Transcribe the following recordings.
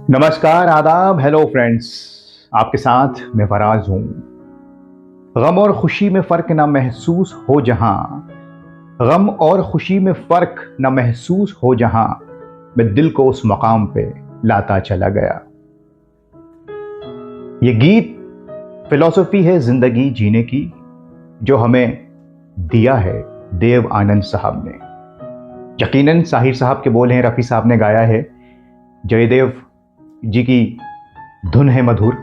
नमस्कार, आदाब, hello friends. आपके साथ मैं फराज हूं। गम और खुशी में फ़र्क ना महसूस हो जहां, गम और खुशी में फ़र्क ना महसूस हो जहां, मैं दिल को उस मकाम पे लाता चला गया। ये गीत फिलॉसफी है ज़िंदगी जीने की, जो हमें दिया है देव आनंद साहब ने। यकीनन साहिर साहब के बोल हैं, रफ़ी साहब ने गाया है। जयदेव जी की धुन है मधुर,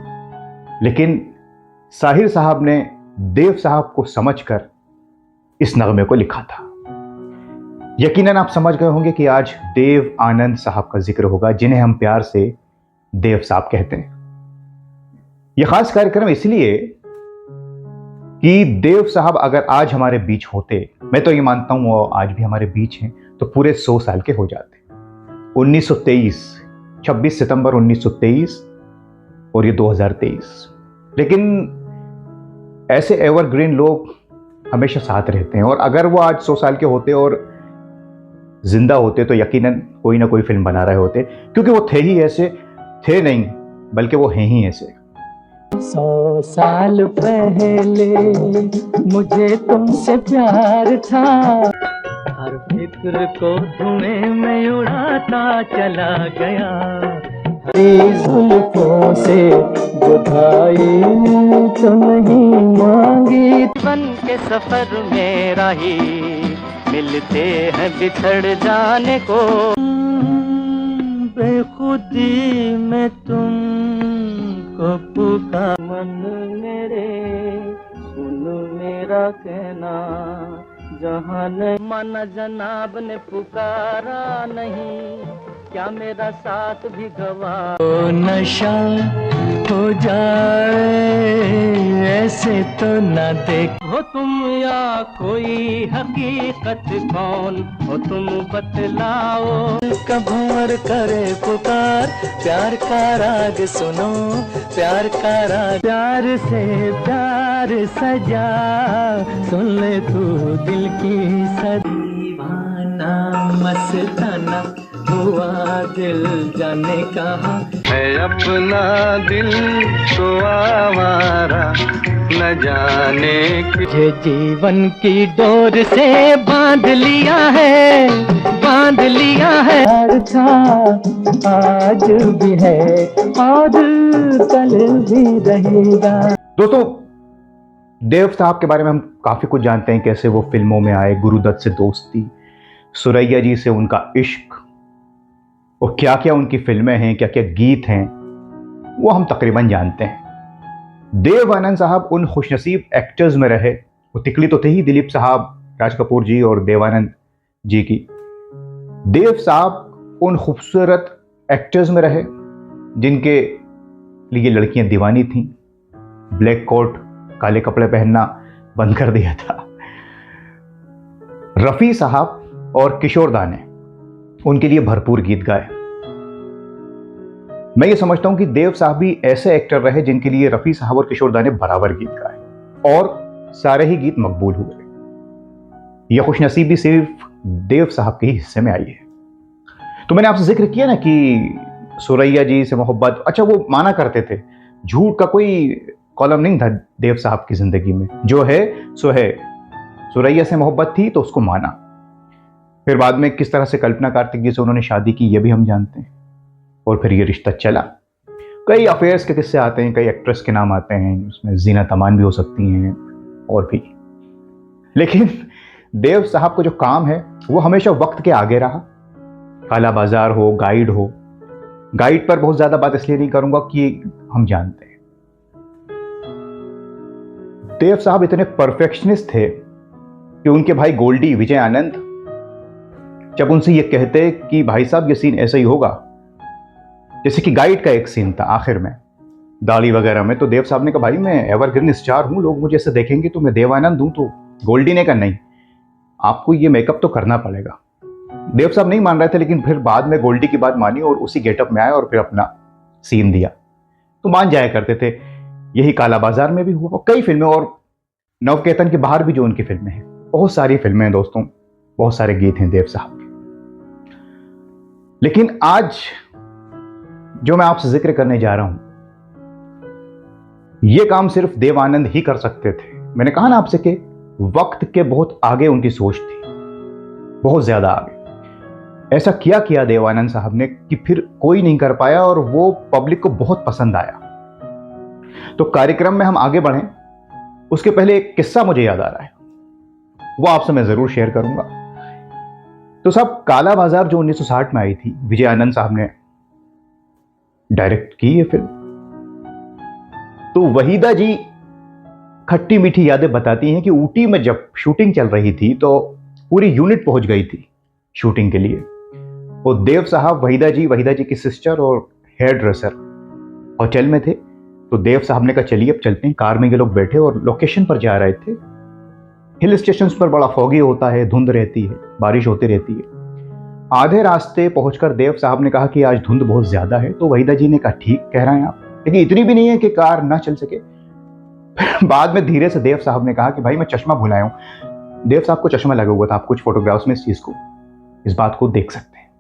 लेकिन साहिर साहब ने देव साहब को समझकर इस नगमे को लिखा था। यकीनन आप समझ गए होंगे कि आज देव आनंद साहब का जिक्र होगा, जिन्हें हम प्यार से देव साहब कहते हैं। यह खास कार्यक्रम इसलिए कि देव साहब अगर आज हमारे बीच होते, मैं तो ये मानता हूं वो आज भी हमारे बीच हैं, तो पूरे 100 साल के हो जाते। 1923, 26 सितंबर 1923 और ये 2023। लेकिन ऐसे एवरग्रीन लोग हमेशा साथ रहते हैं, और अगर वो आज 100 साल के होते और जिंदा होते तो यकीनन कोई ना कोई फिल्म बना रहे होते, क्योंकि वो थे ही ऐसे, थे नहीं बल्कि वो हैं ही ऐसे। 100 साल पहले मुझे तुमसे प्यार था, हर फिक्र को धुएं में उड़ाता चला गया। जुल्फों से जुदाई तो नहीं मांगी, बन के सफर में राही मिलते हैं बिछड़ जाने को। बेखुदी में तुम को पुकार, मन मेरे सुन मेरा कहना, जहान मन जनाब ने पुकारा नहीं, क्या मेरा साथ भी गवा। तो नशा हो जाए ऐसे तो न देखो तुम, या कोई हकीकत कौन हो तुम बतलाओ। कभंवर करे पुकार, प्यार का राग सुनो, प्यार का राग। प्यार से प्यार सजा, सुन ले तू दिल की दीवाना मस्ताना हुआ दिल, जाने कहाँ है अपना दिल तो आवारा न जाने। ये जीवन की डोर से बांध लिया है, बांध लिया है। अच्छा आज भी है और कल भी रहेगा। दोस्तों, देव साहब के बारे में हम काफी कुछ जानते हैं, कैसे वो फिल्मों में आए, गुरुदत्त से दोस्ती, सुरैया जी से उनका इश्क, और क्या क्या उनकी फिल्में हैं, क्या क्या गीत हैं, वो हम तकरीबन जानते हैं। देव आनंद साहब उन खुशनसीब एक्टर्स में रहे, वो तिकड़ी तो थे ही दिलीप साहब, राज कपूर जी और देवानंद जी की। देव साहब उन खूबसूरत एक्टर्स में रहे जिनके लिए लड़कियां दीवानी थीं। ब्लैक कोट, काले कपड़े पहनना बंद कर दिया था। रफ़ी साहब और किशोर दा ने उनके लिए भरपूर गीत गाए। मैं ये समझता हूं कि देव साहब भी ऐसे एक्टर रहे जिनके लिए रफ़ी साहब और किशोर दा ने बराबर गीत गाए, और सारे ही गीत मकबूल हुए। यह खुशनसीबी सिर्फ देव साहब के ही हिस्से में आई है। तो मैंने आपसे जिक्र किया ना कि सुरैया जी से मोहब्बत, अच्छा वो माना करते थे, झूठ का कोई कॉलम नहीं था देव साहब की जिंदगी में, जो है सो है। सुरैया से मोहब्बत थी तो उसको माना। फिर बाद में किस तरह से कल्पना कार्तिक जी से उन्होंने शादी की, ये भी हम जानते हैं, और फिर ये रिश्ता चला। कई अफेयर्स के किस्से आते हैं, कई एक्ट्रेस के नाम आते हैं, उसमें जीनत अमान भी हो सकती हैं और भी। लेकिन देव साहब को जो काम है वो हमेशा वक्त के आगे रहा। काला बाजार हो, गाइड हो, गाइड पर बहुत ज्यादा बात इसलिए नहीं करूंगा कि हम जानते हैं देव साहब इतने परफेक्शनिस्ट थे कि उनके भाई गोल्डी विजय आनंद जब उनसे ये कहते कि भाई साहब ये सीन ऐसा ही होगा, जैसे कि गाइड का एक सीन था आखिर में दाढ़ी वगैरह में, तो देव साहब ने कहा भाई मैं एवरग्रीन स्टार हूं, लोग मुझे ऐसे देखेंगे तो मैं देवानंद हूं। तो गोल्डी ने कहा नहीं, आपको ये मेकअप तो करना पड़ेगा। देव साहब नहीं मान रहे थे, लेकिन फिर बाद में गोल्डी की बात मानी और उसी गेटअप में आए और फिर अपना सीन दिया, तो मान जाया करते थे। यही काला बाजार में भी हुआ और कई फिल्में, और नवकेतन के बाहर भी जो उनकी फिल्में हैं, बहुत सारी फिल्में हैं दोस्तों, बहुत सारे गीत हैं देव साहब के। लेकिन आज जो मैं आपसे जिक्र करने जा रहा हूं, यह काम सिर्फ देव आनंद ही कर सकते थे। मैंने कहा ना आपसे कि वक्त के बहुत आगे उनकी सोच थी, बहुत ज्यादा आगे। ऐसा किया देव आनंद साहब ने कि फिर कोई नहीं कर पाया और वो पब्लिक को बहुत पसंद आया। तो कार्यक्रम में हम आगे बढ़ें उसके पहले एक किस्सा मुझे याद आ रहा है, वो आपसे मैं जरूर शेयर करूंगा। तो साहब, काला बाजार जो 1960 में आई थी, विजय आनंद साहब ने डायरेक्ट की ये फिल्म। तो वहीदा जी खट्टी मीठी यादें बताती हैं कि ऊटी में जब शूटिंग चल रही थी तो पूरी यूनिट पहुंच गई थी शूटिंग के लिए। वो देव साहब, वहीदा जी की सिस्टर और हेयर ड्रेसर होटल में थे। तो देव साहब ने कहा चलिए अब चलते हैं। कार में ये लोग बैठे और लोकेशन पर जा रहे थे। हिल स्टेशन पर बड़ा फॉगी होता है, धुंध रहती है, बारिश होती रहती है। आधे रास्ते पहुंचकर देव साहब ने कहा कि आज धुंध बहुत ज्यादा है। तो वहीदा जी ने कहा ठीक कह रहे हैं आप, लेकिन इतनी भी नहीं है कि कार ना चल सके। बाद में धीरे से देव साहब ने कहा कि भाई मैं चश्मा भुलाया हूं। देव साहब को चश्मा लगा हुआ था, आप कुछ फोटोग्राफ्स में इस बात को देख सकते हैं।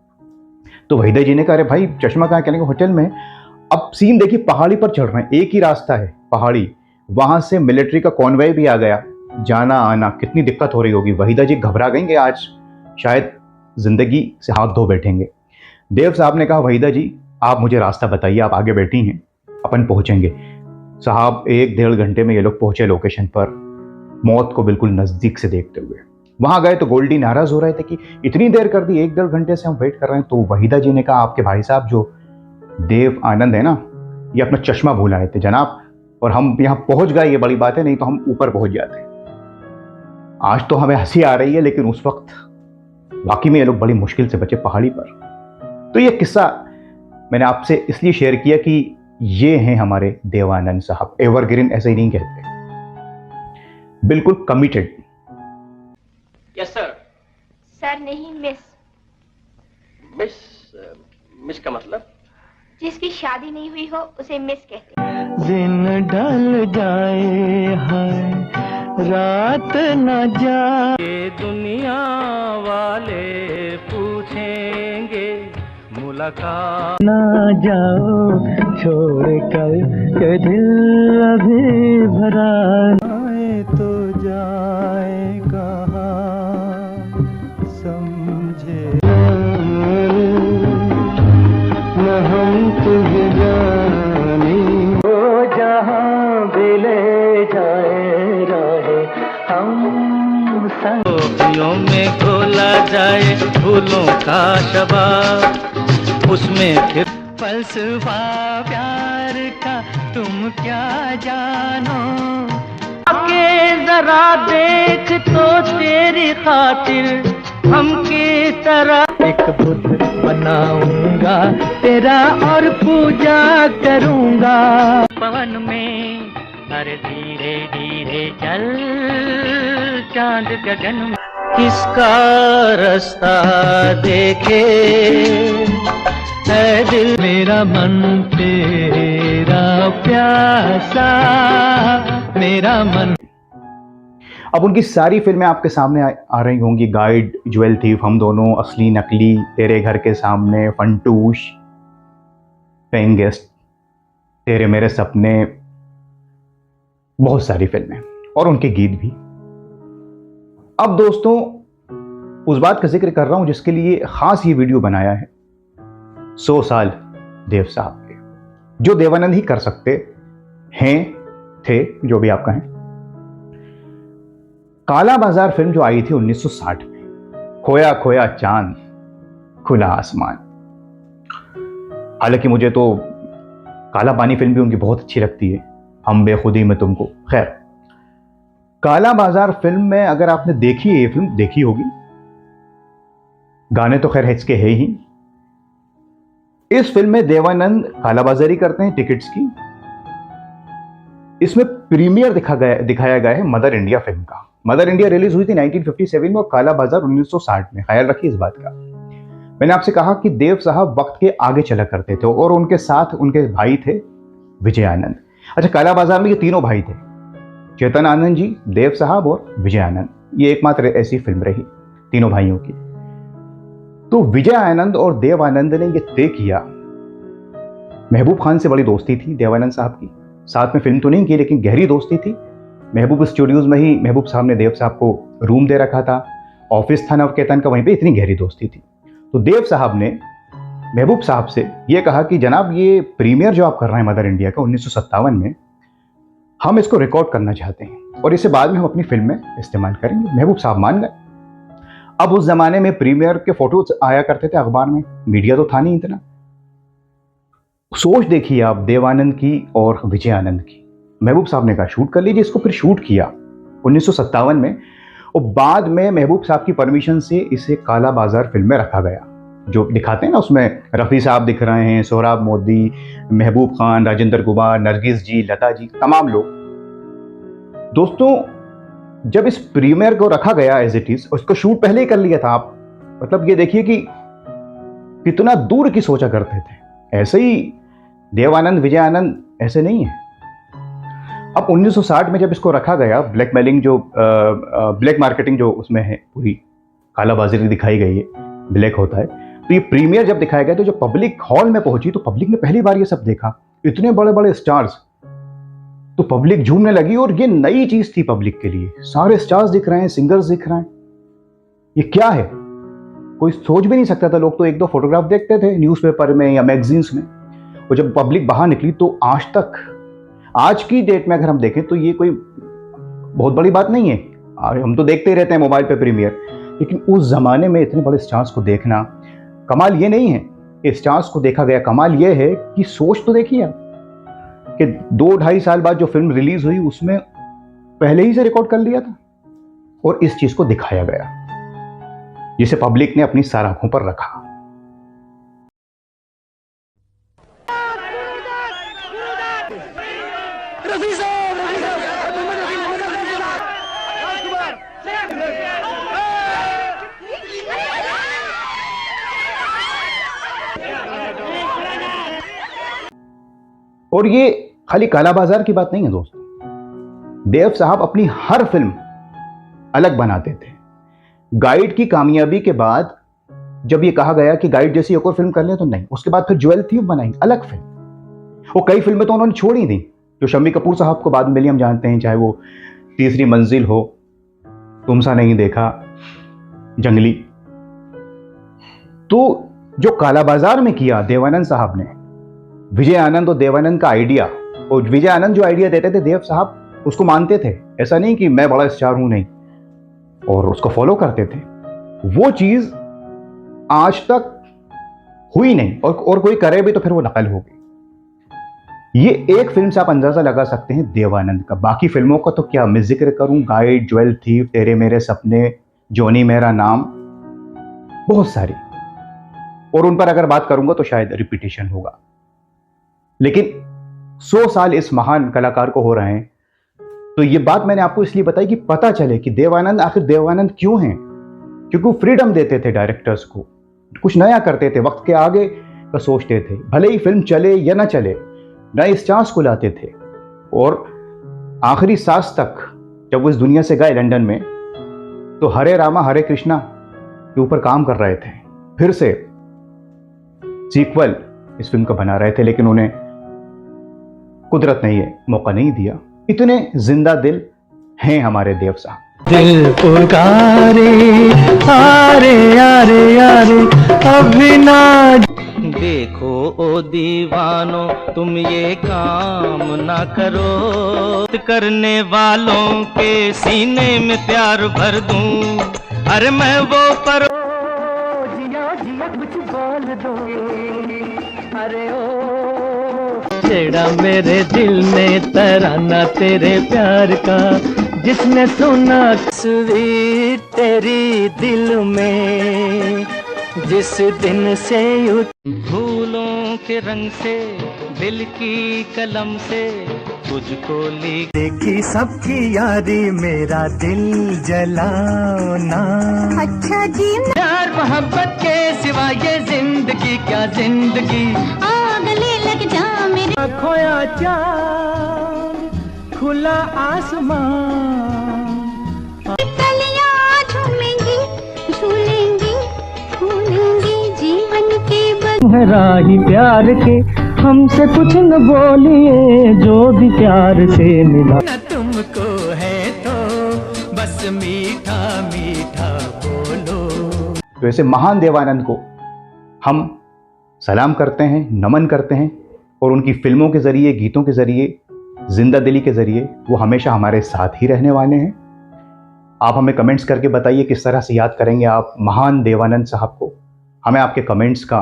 तो वहीदा जी ने कहा अरे भाई चश्मा कहाँ, कहने होटल में। अब सीन देखिए, पहाड़ी पर चढ़ रहे हैं, एक ही रास्ता है पहाड़ी, वहां से मिलिट्री का कॉन्वॉय भी आ गया, जाना आना कितनी दिक्कत हो रही होगी। वहीदा जी घबरा गई कि आज शायद जिंदगी से हाथ धो बैठेंगे। देव साहब ने कहा वहीदा जी आप मुझे रास्ता बताइए, आप आगे बैठी हैं, अपन पहुंचेंगे। साहब 1-1.5 घंटे में ये लोग पहुंचे लोकेशन पर, मौत को बिल्कुल नजदीक से देखते हुए। वहां गए तो गोल्डी नाराज हो रहे थे कि इतनी देर कर दी, 1-1.5 घंटे से हम वेट कर रहे हैं। तो वहीदा जी ने कहा आपके भाई साहब जो देव आनंद है ना, ये अपना चश्मा भूल आए थे जनाब, और हम यहां पहुंच गए, ये बड़ी बात है, नहीं तो हम ऊपर पहुंच जाते। आज तो हमें हंसी आ रही है, लेकिन उस वक्त वाकई में ये लोग बड़ी मुश्किल से बचे पहाड़ी पर। तो ये किस्सा मैंने आपसे इसलिए शेयर किया कि ये हैं हमारे देवानंद साहब, एवरग्रीन ऐसे ही नहीं कहते, बिल्कुल कमिटेड। Yes sir. सर नहीं मिस। मिस? मिस का मतलब? जिसकी शादी नहीं हुई हो उसे मिस कहते हैं। दिन ढल जाए है रात न जाए, दुनिया वाले पूछेंगे मुलाकात न जाओ छोड़ कर के दिल अभी भरा आए तो जाए कहाँ समझे न हम तुझे जाने, वो जहाँ भी ले जाए रहे हम संगियों में खोला जाए फूलों का शबाब, उसमें फिर फलसफा प्यार का तुम क्या जानो। आके जरा देख तो तेरी खातिर हम किस तरह एक बुत बनाऊंगा तेरा और पूजा करूंगा। पवन में अरे धीरे धीरे चल, चांद गगन में किसका रास्ता देखे है दिल मेरा, मन तेरा प्यासा मेरा मन। अब उनकी सारी फिल्में आपके सामने आ रही होंगी, गाइड, ज्वेल थीफ, हम दोनों, असली नकली, तेरे घर के सामने, फंटूश, पेइंग गेस्ट, तेरे मेरे सपने, बहुत सारी फिल्में और उनके गीत भी। अब दोस्तों उस बात का जिक्र कर रहा हूं जिसके लिए खास ये वीडियो बनाया है, 100 साल देव साहब के, जो देवानंद ही कर सकते हैं, थे, जो भी आप कहें। काला बाजार फिल्म जो आई थी 1960 में, खोया खोया चांद खुला आसमान। हालांकि मुझे तो काला पानी फिल्म भी उनकी बहुत अच्छी लगती है, हम बेखुदी में तुमको। खैर, काला बाजार फिल्म में अगर आपने देखी है, ये फिल्म देखी होगी, गाने तो खैर हिचके है ही। इस फिल्म में देवानंद कालाबाजारी करते हैं टिकट्स की। इसमें प्रीमियर दिखाया गया है मदर इंडिया फिल्म का। मदर इंडिया रिलीज हुई थी 1957 में और काला बाजार 1960 में। ख्याल रखिए इस बात का। मैंने आपसे कहा कि देव साहब वक्त के आगे चला करते थे और उनके साथ उनके भाई थे विजय आनंद। अच्छा, काला बाजार में ये तीनों भाई थे, चेतन आनंद जी, देव साहब और विजय आनंद, ये एकमात्र ऐसी फिल्म रही तीनों भाइयों की। तो विजय आनंद और देव आनंद ने ये तय किया, महबूब खान से बड़ी दोस्ती थी देवानंद साहब की, साथ में फिल्म तो नहीं की लेकिन गहरी दोस्ती थी। महबूब स्टूडियोज में ही महबूब साहब ने देव साहब को रूम दे रखा था, ऑफिस था नवकेतन का, वहीं पे इतनी गहरी दोस्ती थी। तो देव साहब ने महबूब साहब से ये कहा कि जनाब ये प्रीमियर जो आप कर रहे हैं मदर इंडिया का 1957 में, हम इसको रिकॉर्ड करना चाहते हैं और इसे बाद में हम अपनी फिल्म में इस्तेमाल करेंगे। महबूब साहब मान गए। अब उस जमाने में प्रीमियर के फोटोज आया करते थे अखबार में, मीडिया तो था नहीं इतना। सोच देखिए आप देवानंद की और विजय आनंद की। महबूब साहब ने कहा शूट कर लीजिए इसको, फिर शूट किया 1957 में, और बाद में महबूब साहब की परमिशन से इसे काला बाजार फिल्म में रखा गया। जो दिखाते हैं ना उसमें रफ़ी साहब दिख रहे हैं, सोहराब मोदी, महबूब खान, राजेंद्र कुमार, नरगिस जी, लता जी, तमाम लोग। दोस्तों जब इस प्रीमियर को रखा गया एज इट इज, उसको शूट पहले ही कर लिया था आप, मतलब ये देखिए कि कितना दूर की सोचा करते थे। ऐसे ही देवानंद विजय आनंद ऐसे नहीं है। अब 1960 में जब इसको रखा गया, ब्लैकमेलिंग जो ब्लैक मार्केटिंग जो उसमें है, पूरी कालाबाजारी दिखाई गई है, ब्लैक होता है। तो ये प्रीमियर जब दिखाया गया तो जब पब्लिक हॉल में पहुंची तो पब्लिक ने पहली बार ये सब देखा, इतने बड़े बड़े स्टार्स, तो पब्लिक झूमने लगी और ये नई चीज थी पब्लिक के लिए। सारे स्टार्स दिख रहे हैं, सिंगर्स दिख रहे हैं, ये क्या है, कोई सोच भी नहीं सकता था। लोग तो एक दो फोटोग्राफ देखते थे न्यूज़पेपर में या मैगजीन्स में, और जब पब्लिक बाहर निकली तो आज तक, आज की डेट में अगर हम देखें तो ये कोई बहुत बड़ी बात नहीं है। हम तो देखते ही रहते हैं मोबाइल पे प्रीमियर, लेकिन उस जमाने में इतने बड़े स्टार्स को देखना, कमाल ये नहीं है कि स्टार्स को देखा गया, कमाल ये है कि सोच तो देखिए कि 2-2.5 साल बाद जो फिल्म रिलीज हुई उसमें पहले ही से रिकॉर्ड कर लिया था और इस चीज को दिखाया गया, जिसे पब्लिक ने अपनी सार आंखों पर रखा। और ये खाली काला बाजार की बात नहीं है दोस्तों, देव साहब अपनी हर फिल्म अलग बनाते थे। गाइड की कामयाबी के बाद जब ये कहा गया कि गाइड जैसी एक और फिल्म कर ले, तो नहीं, उसके बाद फिर ज्वेल थीफ बनाई, अलग फिल्म। वो कई फिल्में तो उन्होंने छोड़ ही दी जो शम्मी कपूर साहब को बाद में मिली, हम जानते हैं, चाहे वो तीसरी मंजिल हो, तुमसा नहीं देखा, जंगली। तो जो काला बाजार में किया देवानंद साहब ने, विजय आनंद और देवानंद का आइडिया, और विजय आनंद जो आइडिया देते थे देव साहब उसको मानते थे, ऐसा नहीं कि मैं बड़ा स्टार हूं, नहीं, और उसको फॉलो करते थे। वो चीज आज तक हुई नहीं, और कोई करे भी तो फिर वो नकल होगी। ये एक फिल्म से आप अंदाजा लगा सकते हैं देवानंद का। बाकी फिल्मों का तो क्या मैं जिक्र करूं, गाइड, ज्वेल थीफ, तेरे मेरे सपने, जॉनी मेरा नाम, बहुत सारी, और उन पर अगर बात करूंगा तो शायद रिपीटेशन होगा। लेकिन 100 साल इस महान कलाकार को हो रहे हैं, तो ये बात मैंने आपको इसलिए बताई कि पता चले कि देवानंद आखिर देवानंद क्यों हैं। क्योंकि वो फ्रीडम देते थे डायरेक्टर्स को, कुछ नया करते थे, वक्त के आगे का सोचते थे, भले ही फिल्म चले या ना चले, नए स्टार्स को लाते थे। और आखिरी सांस तक जब वो इस दुनिया से गए लंदन में, तो हरे रामा हरे कृष्णा के ऊपर काम कर रहे थे, फिर से सीक्वल इस फिल्म का बना रहे थे, लेकिन उन्हें कुदरत ने ये मौका नहीं दिया। इतने जिंदा दिल हैं हमारे देव साहब। दिल पुकारे आरे आरे आरे अभी ना देखो ओ दीवानो, तुम ये काम ना करो, करने वालों के सीने में प्यार भर दूं, अरे मैं वो पर जिया जिया कुछ बोल दो, अरे ओ छेड़ा मेरे दिल ने तराना तेरे प्यार का, जिसने सुना तस्वीर तेरी दिल में, जिस दिन से फूलों के रंग से, दिल की कलम से तुझको लिख देखी सबकी यारी, मेरा दिल जलाना। अच्छा जी, प्यार मोहब्बत के सिवा ये जिंदगी क्या जिंदगी, आग ले लग जा मेरे खोया चांद खुला आसमान। कलियां झूमेंगी झूलेंगी फूलेंगी जीवन के राही प्यार के हमसे कुछ न बोलिए, जो भी प्यार से मिला न तुमको है तो बस मीठा मीठा बोलो। तो ऐसे महान देवानंद को हम सलाम करते हैं, नमन करते हैं, और उनकी फिल्मों के ज़रिए, गीतों के ज़रिए, जिंदा दिली के ज़रिए वो हमेशा हमारे साथ ही रहने वाले हैं। आप हमें कमेंट्स करके बताइए किस तरह से याद करेंगे आप महान देवानंद साहब को। हमें आपके कमेंट्स का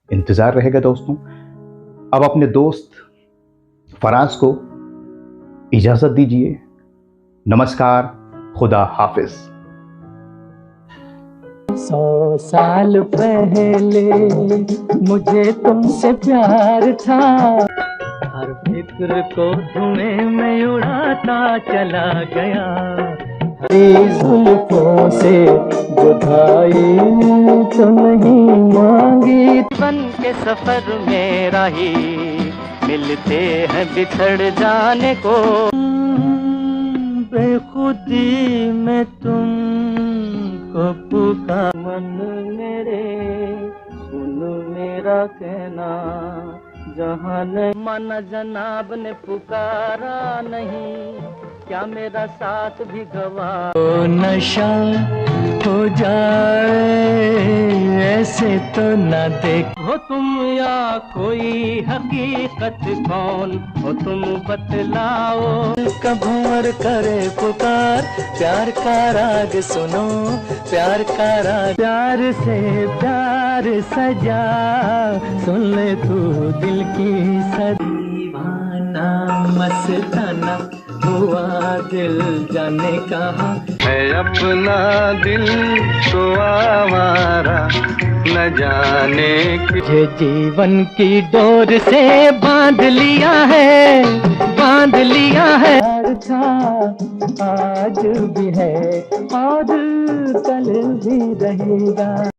इंतज़ार रहेगा दोस्तों। अब अपने दोस्त फराज को इजाज़त दीजिए। नमस्कार, खुदा हाफिज़। 100 साल पहले मुझे तुमसे प्यार था, हर फिक्र को धुएं में उड़ाता चला गया। जुल्फों से जुदाई तो नहीं मांगी, बन के सफर में राही मिलते हैं बिछड़ जाने को। बेखुदी में तुम को पुकार, मन मेरे सुन मेरा कहना, जहाँ मन जनाब ने पुकारा नहीं, क्या मेरा साथ भी गवा। नशा हो जाए ऐसे तो न देखो तुम, या कोई हकीकत कौन हो तुम बतलाओ। कभंवर करे पुकार, प्यार का राग सुनो, प्यार का राग। प्यार से प्यार सजा, सुन ले तू दिल की दीवाना मस्ताना हुआ दिल जाने कहाँ है अपना दिल तो आवारा न जाने। तुझे जीवन की डोर से बांध लिया है, बांध लिया है। था आज भी है और कल भी रहेगा।